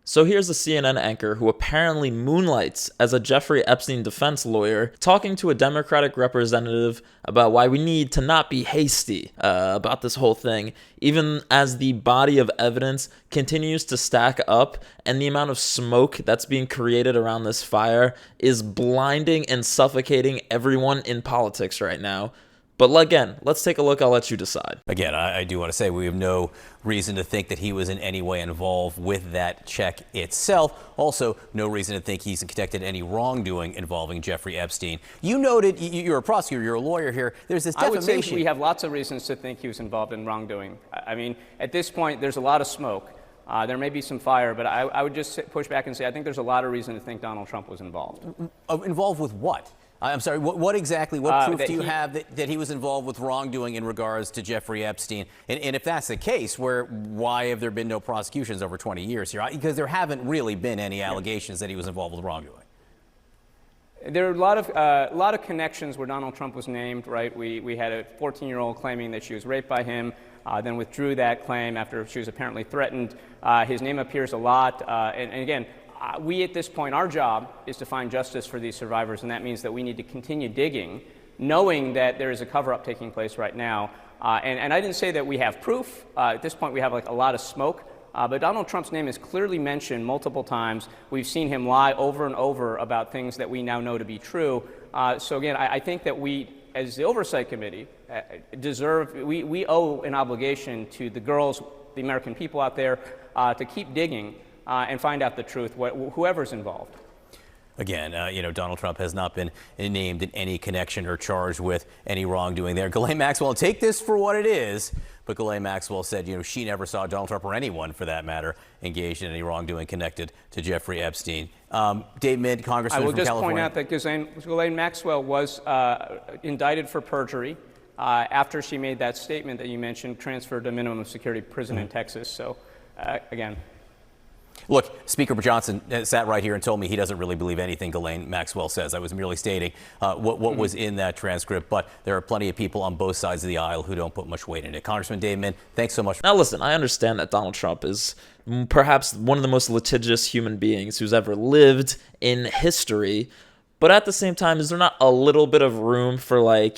So here's a CNN anchor who apparently moonlights as a Jeffrey Epstein defense lawyer talking to a Democratic representative about why we need to not be hasty about this whole thing, even as the body of evidence continues to stack up and the amount of smoke that's being created around this fire is blinding and suffocating everyone in politics right now. But again, let's take a look. I'll let you decide. Again, I do want to say we have no reason to think that he was in any way involved with that check itself. Also, no reason to think he's connected to any wrongdoing involving Jeffrey Epstein. You noted, you're a prosecutor, you're a lawyer here. There's this defamation. I would say we have lots of reasons to think he was involved in wrongdoing. I mean, at this point, there's a lot of smoke. There may be some fire, but I would just push back and say I think there's a lot of reason to think Donald Trump was involved. Involved with what? I'm sorry, what exactly, what proof do you have that he was involved with wrongdoing in regards to Jeffrey Epstein? And if that's the case, why have there been no prosecutions over 20 years here? Because there haven't really been any allegations that he was involved with wrongdoing. There are a lot of connections where Donald Trump was named, right? We had a 14-year-old claiming that she was raped by him, then withdrew that claim after she was apparently threatened. His name appears a lot, and again, we at this point, our job is to find justice for these survivors, and that means that we need to continue digging, knowing that there is a cover-up taking place right now. And I didn't say that we have proof. At this point, we have like a lot of smoke. But Donald Trump's name is clearly mentioned multiple times. We've seen him lie over and over about things that we now know to be true. So again, I think that we, as the Oversight Committee, we owe an obligation to the girls, the American people out there, to keep digging and find out the truth, whoever's involved. Again, Donald Trump has not been named in any connection or charged with any wrongdoing there. Ghislaine Maxwell, take this for what it is, but Ghislaine Maxwell said, she never saw Donald Trump or anyone, for that matter, engaged in any wrongdoing connected to Jeffrey Epstein. Dave Midd, Congressman from California. I will just point out that Ghislaine Maxwell was indicted for perjury after she made that statement that you mentioned, transferred to minimum security prison in Texas. So, again. Look, Speaker Johnson sat right here and told me he doesn't really believe anything Ghislaine Maxwell says. I was merely stating what was in that transcript, but there are plenty of people on both sides of the aisle who don't put much weight in it. Congressman Dave Midd, thanks so much. Now listen, I understand that Donald Trump is perhaps one of the most litigious human beings who's ever lived in history, but at the same time, is there not a little bit of room for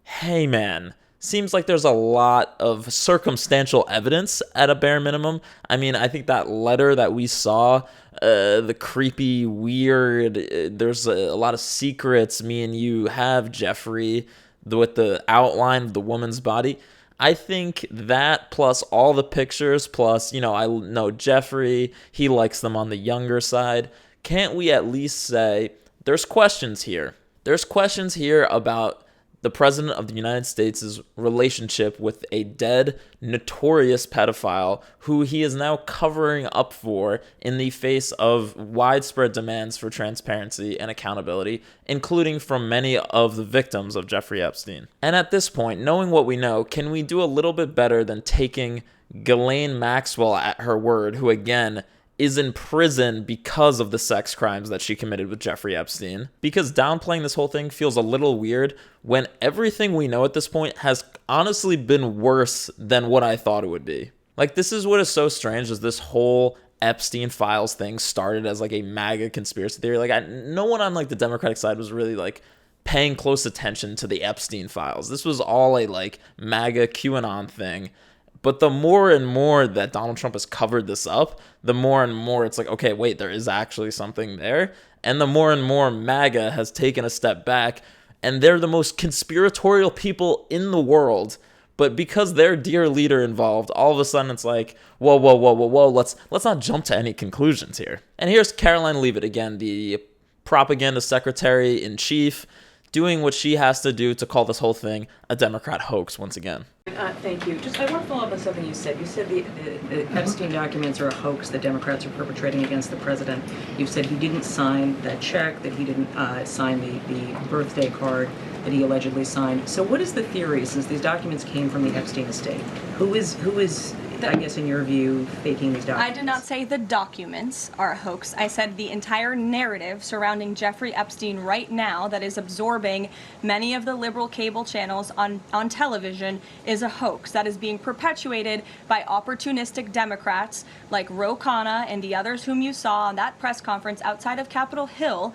hey man, seems like there's a lot of circumstantial evidence at a bare minimum. I mean, I think that letter that we saw, the creepy, weird, there's a lot of secrets me and you have, Jeffrey, with the outline of the woman's body. I think that plus all the pictures, plus, I know Jeffrey, he likes them on the younger side. Can't we at least say there's questions here? There's questions here about the President of the United States' relationship with a dead, notorious pedophile who he is now covering up for in the face of widespread demands for transparency and accountability, including from many of the victims of Jeffrey Epstein. And at this point, knowing what we know, can we do a little bit better than taking Ghislaine Maxwell at her word, who again is in prison because of the sex crimes that she committed with Jeffrey Epstein? Because downplaying this whole thing feels a little weird when everything we know at this point has honestly been worse than what I thought it would be. This is what is so strange, is this whole Epstein files thing started as a MAGA conspiracy theory. No one on the Democratic side was really paying close attention to the Epstein files. This was all a MAGA QAnon thing. But the more and more that Donald Trump has covered this up, the more and more it's okay, wait, there is actually something there. And the more and more MAGA has taken a step back, and they're the most conspiratorial people in the world. But because their dear leader involved, all of a sudden it's whoa, let's not jump to any conclusions here. And here's Caroline Leavitt again, the propaganda secretary-in-chief, doing what she has to do to call this whole thing a Democrat hoax once again. Thank you. I want to follow up on something you said. You said the Epstein documents are a hoax that Democrats are perpetrating against the president. You've said he didn't sign that check, that he didn't sign the birthday card that he allegedly signed. So what is the theory, since these documents came from the Epstein estate? Who is I guess in your view, faking these documents? I did not say the documents are a hoax. I said the entire narrative surrounding Jeffrey Epstein right now that is absorbing many of the liberal cable channels on television is a hoax that is being perpetuated by opportunistic Democrats like Ro Khanna and the others whom you saw on that press conference outside of Capitol Hill,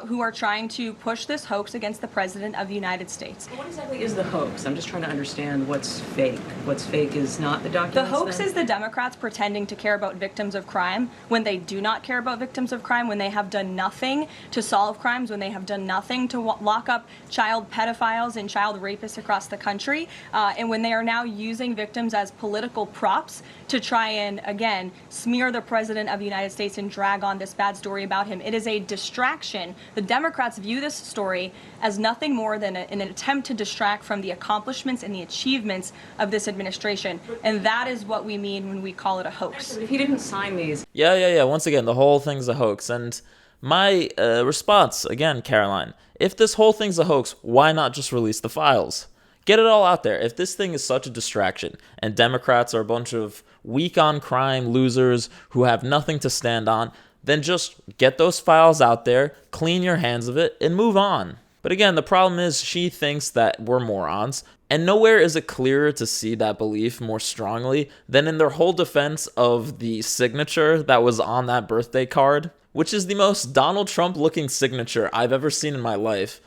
who are trying to push this hoax against the President of the United States. What exactly is the hoax? I'm just trying to understand what's fake. What's fake is not the documents. The hoax then? is the Democrats pretending to care about victims of crime when they do not care about victims of crime, when they have done nothing to solve crimes, when they have done nothing to lock up child pedophiles and child rapists across the country, and when they are now using victims as political props to try and, again, smear the President of the United States and drag on this bad story about him. It is a distraction. The Democrats view this story as nothing more than an attempt to distract from the accomplishments and the achievements of this administration. And that is what we mean when we call it a hoax. If he didn't sign these, Yeah. Once again, the whole thing's a hoax. And my response, again, Caroline, if this whole thing's a hoax, why not just release the files? Get it all out there. If this thing is such a distraction and Democrats are a bunch of weak on crime losers who have nothing to stand on, then just get those files out there, clean your hands of it, and move on. But again, the problem is she thinks that we're morons, and nowhere is it clearer to see that belief more strongly than in their whole defense of the signature that was on that birthday card, which is the most Donald Trump looking signature I've ever seen in my life.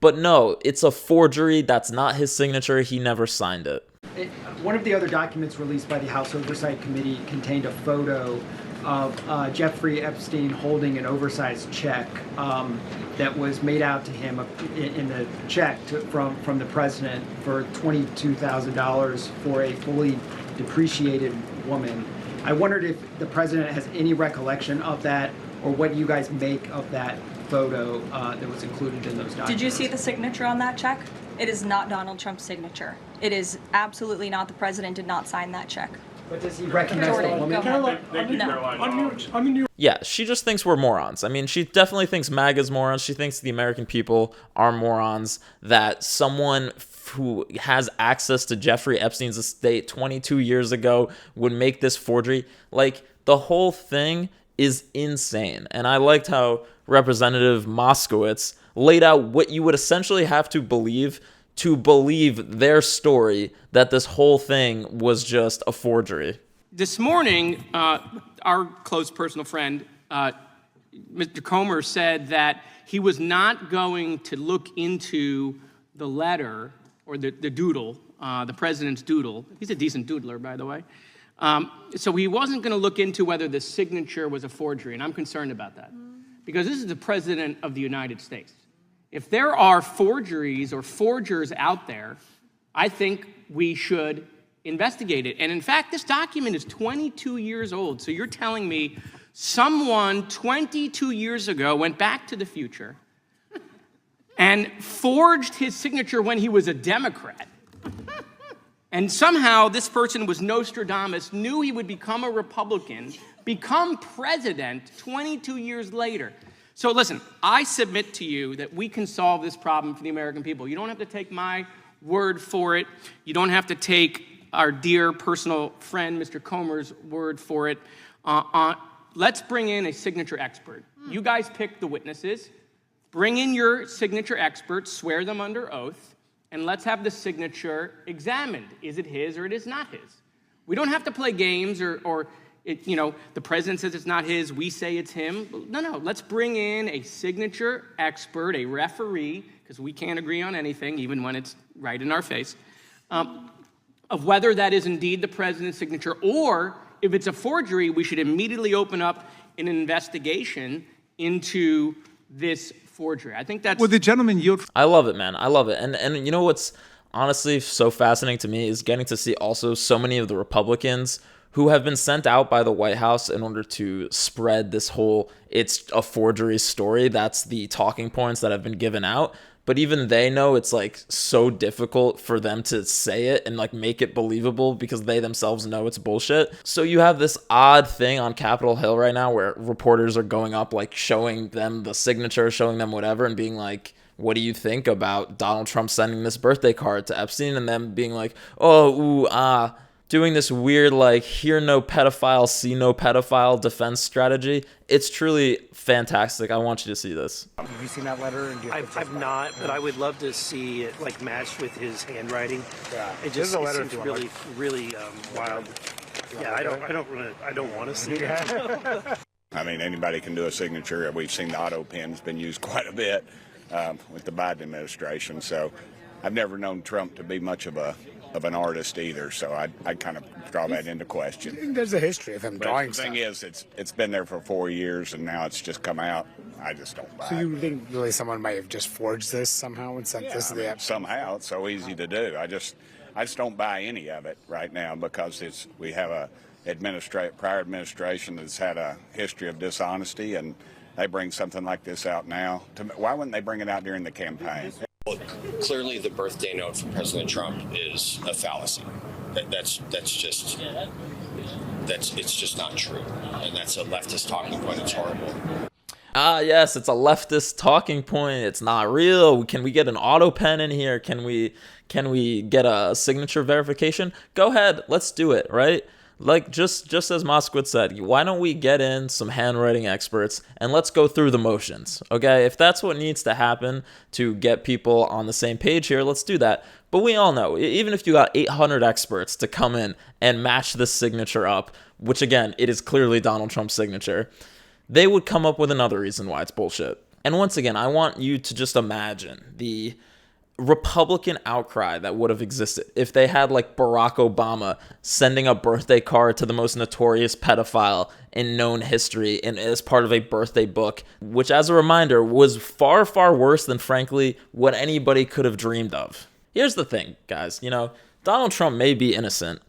But no, it's a forgery. That's not his signature. He never signed it. One of the other documents released by the House Oversight Committee contained a photo of Jeffrey Epstein holding an oversized check that was made out to him in the check from the president for $22,000 for a fully depreciated woman. I wondered if the president has any recollection of that, or what you guys make of that photo that was included in those documents. Did you see the signature on that check? It is not Donald Trump's signature. It is absolutely not. The president did not sign that check. But does he recognize the Jordan, woman? go ahead. Thank you, No. Caroline. Yeah, she just thinks we're morons. I mean, she definitely thinks MAGA's morons. She thinks the American people are morons, that someone who has access to Jeffrey Epstein's estate 22 years ago would make this forgery. Like, the whole thing is insane. And I liked how Representative Moskowitz laid out what you would essentially have to believe their story, that this whole thing was just a forgery. This morning, our close personal friend, Mr. Comer, said that he was not going to look into the letter or the doodle, the president's doodle. He's a decent doodler, by the way. So he wasn't going to look into whether the signature was a forgery, and I'm concerned about that. Because this is the President of the United States. If there are forgeries or forgers out there, I think we should investigate it. And in fact, this document is 22 years old. So you're telling me someone 22 years ago went back to the future and forged his signature when he was a Democrat. And somehow this person was Nostradamus, knew he would become a Republican, become president 22 years later. So listen, I submit to you that we can solve this problem for the American people. You don't have to take my word for it. You don't have to take our dear personal friend, Mr. Comer's word for it. Let's bring in a signature expert. You guys pick the witnesses. Bring in your signature experts, swear them under oath, and let's have the signature examined. Is it his or it is not his? We don't have to play games or the president says it's not his, we say it's him. No, let's bring in a signature expert, a referee, because we can't agree on anything, even when it's right in our face, of whether that is indeed the president's signature, or if it's a forgery, we should immediately open up an investigation into this forgery. I think that's... Would the gentleman yield? I love it, man. I love it. And you know what's honestly so fascinating to me is getting to see also so many of the Republicans who have been sent out by the White House in order to spread this whole it's a forgery story. That's the talking points that have been given out. But even they know it's like so difficult for them to say it and like make it believable because they themselves know it's bullshit. So you have this odd thing on Capitol Hill right now where reporters are going up, like showing them the signature, showing them whatever, and being like, what do you think about Donald Trump sending this birthday card to Epstein? And them being like, oh, ooh, ah. doing this weird, like, hear no pedophile, see no pedophile defense strategy. It's truly fantastic. I want you to see this. Have you seen that letter? And I've not, but I would love to see it like matched with his handwriting. Yeah, it seems really, really wild. Yeah, I don't want to see that. I mean, anybody can do a signature. We've seen the auto pen's been used quite a bit with the Biden administration. So I've never known Trump to be much of an artist either. So I kind of draw that into question. There's a history of him drawing The stuff. thing is, it's been there for 4 years, and now it's just come out. I just don't buy So it. you think really someone might have just forged this somehow and sent this to the Epstein? Somehow it's so easy to do. I just don't buy any of it right now because we have a prior administration that's had a history of dishonesty, and they bring something like this out now. Why wouldn't they bring it out during the campaign? Well, clearly the birthday note from President Trump is a fallacy. It's just not true, and that's a leftist talking point. It's horrible. Ah, yes, it's a leftist talking point. It's not real. Can we get an auto pen in here? Can we get a signature verification? Go ahead, let's do it, right? Like, just as Moskowitz said, why don't we get in some handwriting experts and let's go through the motions, okay? If that's what needs to happen to get people on the same page here, let's do that. But we all know, even if you got 800 experts to come in and match this signature up, which again, it is clearly Donald Trump's signature, they would come up with another reason why it's bullshit. And once again, I want you to just imagine the Republican outcry that would have existed if they had like Barack Obama sending a birthday card to the most notorious pedophile in known history and as part of a birthday book, which as a reminder was far, far worse than frankly what anybody could have dreamed of. Here's the thing, guys, Donald Trump may be innocent,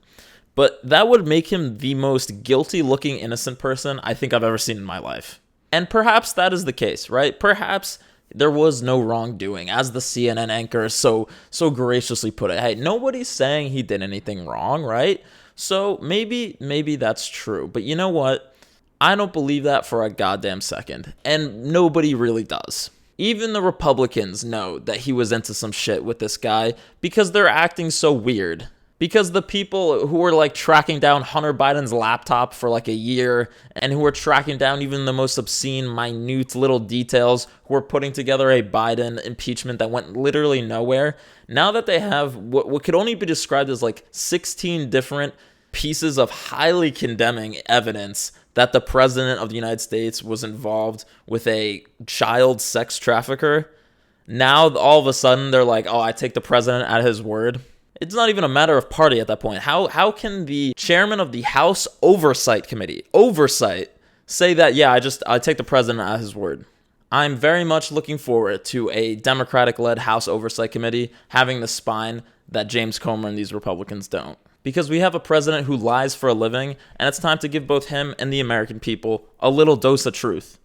but that would make him the most guilty looking innocent person I think I've ever seen in my life. And perhaps that is the case, right? Perhaps there was no wrongdoing, as the CNN anchor so graciously put it. Hey, nobody's saying he did anything wrong, right? So maybe that's true. But you know what? I don't believe that for a goddamn second. And nobody really does. Even the Republicans know that he was into some shit with this guy because they're acting so weird. Because the people who were like tracking down Hunter Biden's laptop for like a year and who were tracking down even the most obscene, minute little details, who were putting together a Biden impeachment that went literally nowhere, now that they have what could only be described as like 16 different pieces of highly condemning evidence that the president of the United States was involved with a child sex trafficker, now all of a sudden they're like, oh, I take the president at his word. It's not even a matter of party at that point. How can the chairman of the House Oversight Committee, say that, yeah, I take the president at his word? I'm very much looking forward to a Democratic-led House Oversight Committee having the spine that James Comer and these Republicans don't. Because we have a president who lies for a living, and it's time to give both him and the American people a little dose of truth.